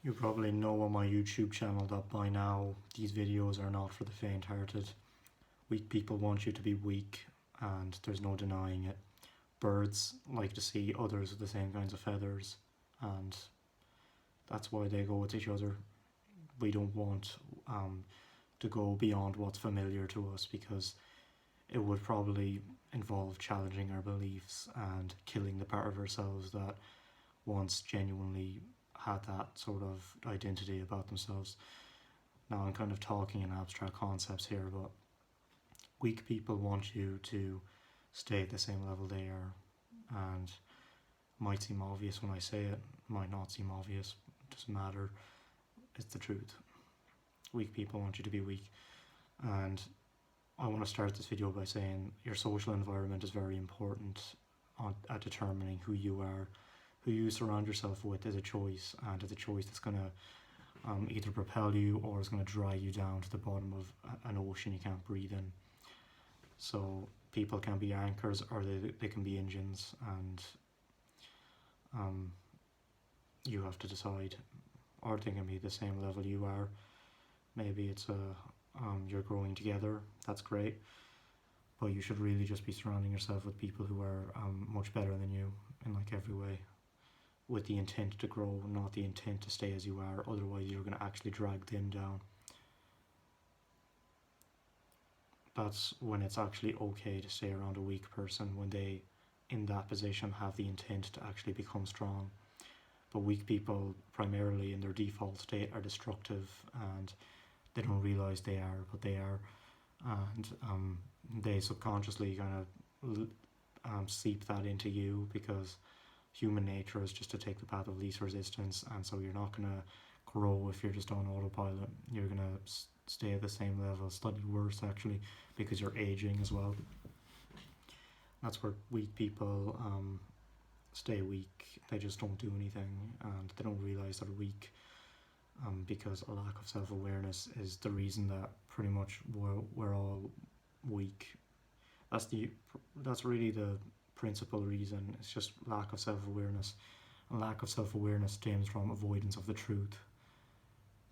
You probably know on my YouTube channel that by now these videos are not for the faint-hearted. Weak people want you to be weak, and there's no denying it. Birds like to see others with the same kinds of feathers, and that's why they go with each other. We don't want to go beyond what's familiar to us, because it would probably involve challenging our beliefs and killing the part of ourselves that once genuinely had that sort of identity about themselves. Now I'm kind of talking in abstract concepts here, but weak people want you to stay at the same level they are, and might seem obvious when I say it, might not seem obvious, it doesn't matter, it's the truth. Weak people want you to be weak, and I want to start this video by saying your social environment is very important at determining who you are. Who you surround yourself with is a choice, and it's a choice that's going to either propel you or is going to drag you down to the bottom of an ocean you can't breathe in. So people can be anchors, or they can be engines, and you have to decide. Or they can be the same level you are. Maybe it's you're growing together, that's great, but you should really just be surrounding yourself with people who are much better than you in like every way, with the intent to grow, not the intent to stay as you are. Otherwise you're going to actually drag them down. That's when it's actually okay to stay around a weak person, when they in that position have the intent to actually become strong. But weak people primarily in their default state are destructive, and they don't realize they are, but they are, and they subconsciously kind of seep that into you, because human nature is just to take the path of least resistance, and so you're not going to grow if you're just on autopilot. You're going to stay at the same level, slightly worse actually, because you're aging as well. That's where weak people stay weak. They just don't do anything, and they don't realize they're weak. Because a lack of self-awareness is the reason that pretty much we're all weak. That's really the principal reason. It's just lack of self-awareness, and lack of self-awareness stems from avoidance of the truth.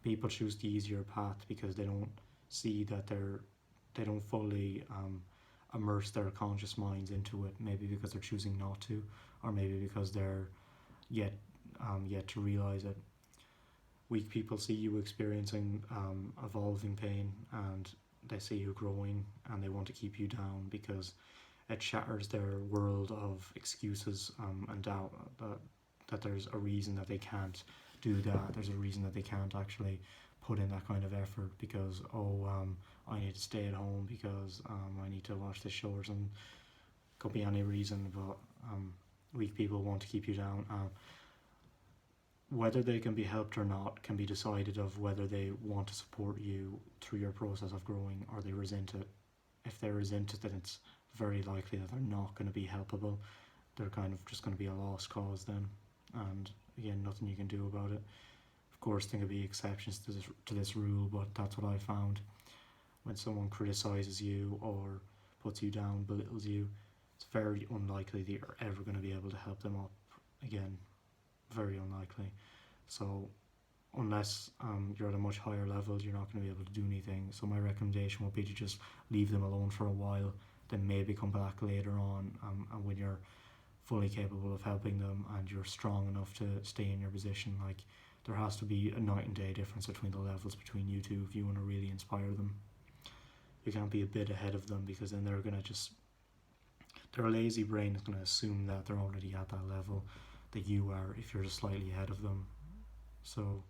People choose the easier path because they don't see that they don't fully immerse their conscious minds into it. Maybe because they're choosing not to, or maybe because they're yet to realize it. Weak people see you experiencing evolving pain, and they see you growing, and they want to keep you down because it shatters their world of excuses and doubt that there's a reason that they can't do that. There's a reason that they can't actually put in that kind of effort because, I need to stay at home because I need to watch this show or something. Could be any reason, but weak people want to keep you down. Whether they can be helped or not can be decided of whether they want to support you through your process of growing, or they resent it. If they resent it, then it's very likely that they're not going to be helpable. They're kind of just going to be a lost cause then, and again, nothing you can do about it. Of course, there can be exceptions to this rule, but that's what I found. When someone criticizes you or puts you down, belittles you, it's very unlikely that you're ever going to be able to help them up again. Very unlikely. So unless you're at a much higher level, you're not going to be able to do anything. So my recommendation would be to just leave them alone for a while, then maybe come back later on, and when you're fully capable of helping them and you're strong enough to stay in your position. Like, there has to be a night and day difference between the levels between you two if you want to really inspire them. You can't be a bit ahead of them, because then they're going to just, their lazy brain is going to assume that they're already at that level that you are if you're just slightly ahead of them. So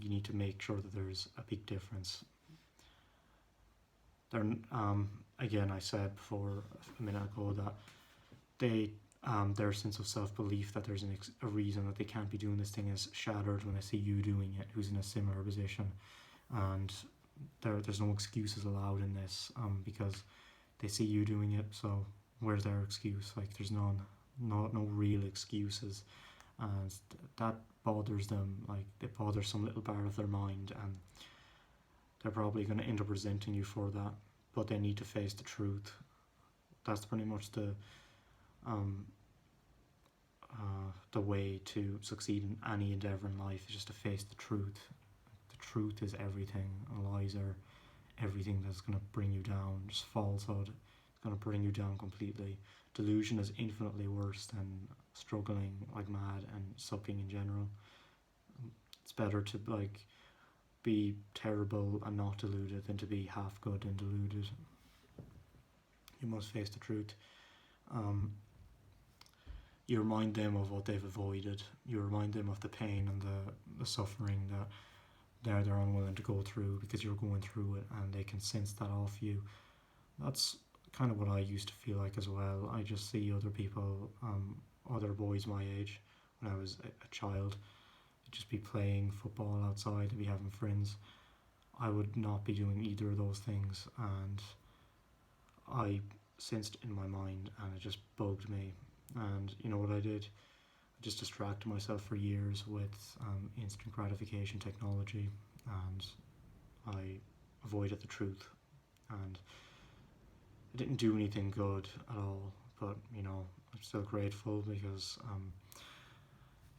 you need to make sure that there's a big difference. Again, I said before a minute ago that their sense of self-belief that there's a reason that they can't be doing this thing is shattered when they see you doing it, who's in a similar position, and there's no excuses allowed in this, because they see you doing it. So where's their excuse? Like, there's no real excuses, and that bothers them. Like, it bothers some little part of their mind, and they're probably going to end up resenting you for that, but they need to face the truth. That's pretty much the the way to succeed in any endeavour in life is just to face the truth. The truth is everything, and lies are everything that's going to bring you down. Just falsehood is going to bring you down completely. Delusion is infinitely worse than struggling like mad and sucking in general. It's better to be terrible and not deluded than to be half good and deluded. You must face the truth. You remind them of what they've avoided. You remind them of the pain and the suffering that they're unwilling to go through because you're going through it, and they can sense that off you. That's kind of what I used to feel like as well. I just see other people, other boys my age, when I was a child, just be playing football outside and be having friends. I would not be doing either of those things, and I sensed in my mind, and it just bugged me. And you know what I did? I just distracted myself for years with instant gratification technology, and I avoided the truth, and it didn't do anything good at all. But I'm still grateful, because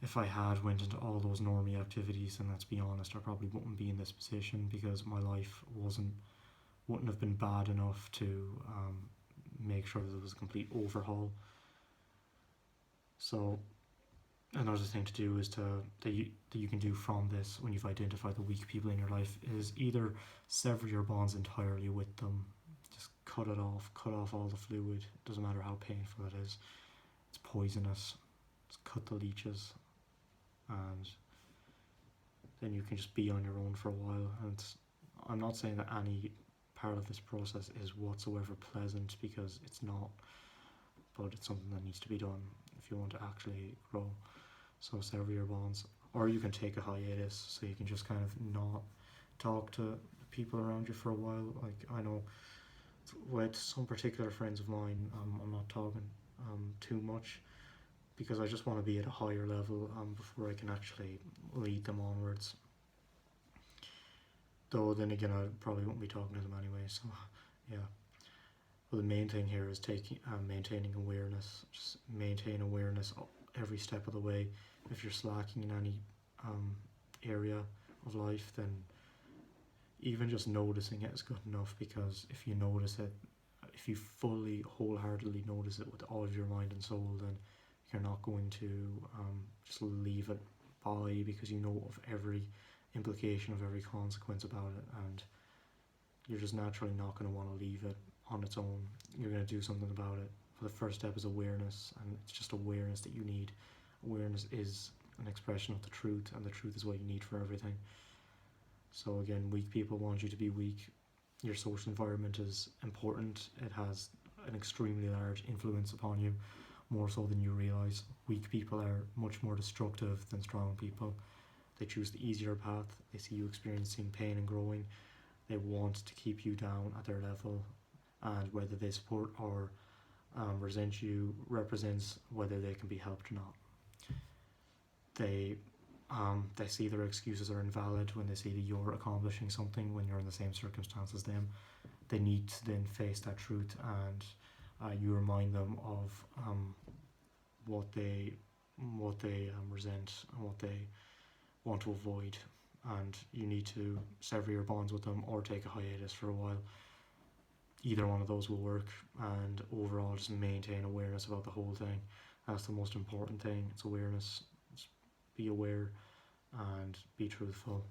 if I had went into all those normie activities, and let's be honest, I probably wouldn't be in this position, because my life wouldn't have been bad enough to make sure that there was a complete overhaul. So another thing to do is that you can do from this, when you've identified the weak people in your life, is either sever your bonds entirely with them. Just cut off all the fluid. Doesn't matter how painful it is. It's poisonous. Just cut the leeches, and then you can just be on your own for a while. And I'm not saying that any part of this process is whatsoever pleasant, because it's not, but it's something that needs to be done if you want to actually grow. So sever your bonds, or you can take a hiatus, so you can just kind of not talk to people around you for a while. Like, I know with some particular friends of mine, I'm not talking too much, because I just want to be at a higher level before I can actually lead them onwards. Though then again, I probably won't be talking to them anyway. So yeah. Well, the main thing here is maintaining awareness. Just maintain awareness every step of the way. If you're slacking in any area of life, then even just noticing it is good enough, because if you notice it, if you fully, wholeheartedly notice it with all of your mind and soul, then you're not going to just leave it by, because you know of every implication, of every consequence about it, and you're just naturally not going to want to leave it on its own. You're going to do something about it. The first step is awareness, and it's just awareness that you need. Awareness is an expression of the truth, and the truth is what you need for everything. So again, weak people want you to be weak. Your social environment is important. It has an extremely large influence upon you, more so than you realise. Weak people are much more destructive than strong people. They choose the easier path. They see you experiencing pain and growing. They want to keep you down at their level, and whether they support or resent you represents whether they can be helped or not. They see their excuses are invalid when they see that you're accomplishing something when you're in the same circumstance as them. They need to then face that truth, and you remind them of what they resent and what they want to avoid, and you need to sever your bonds with them or take a hiatus for a while. Either one of those will work, and overall just maintain awareness about the whole thing. That's the most important thing. It's awareness. Just be aware and be truthful.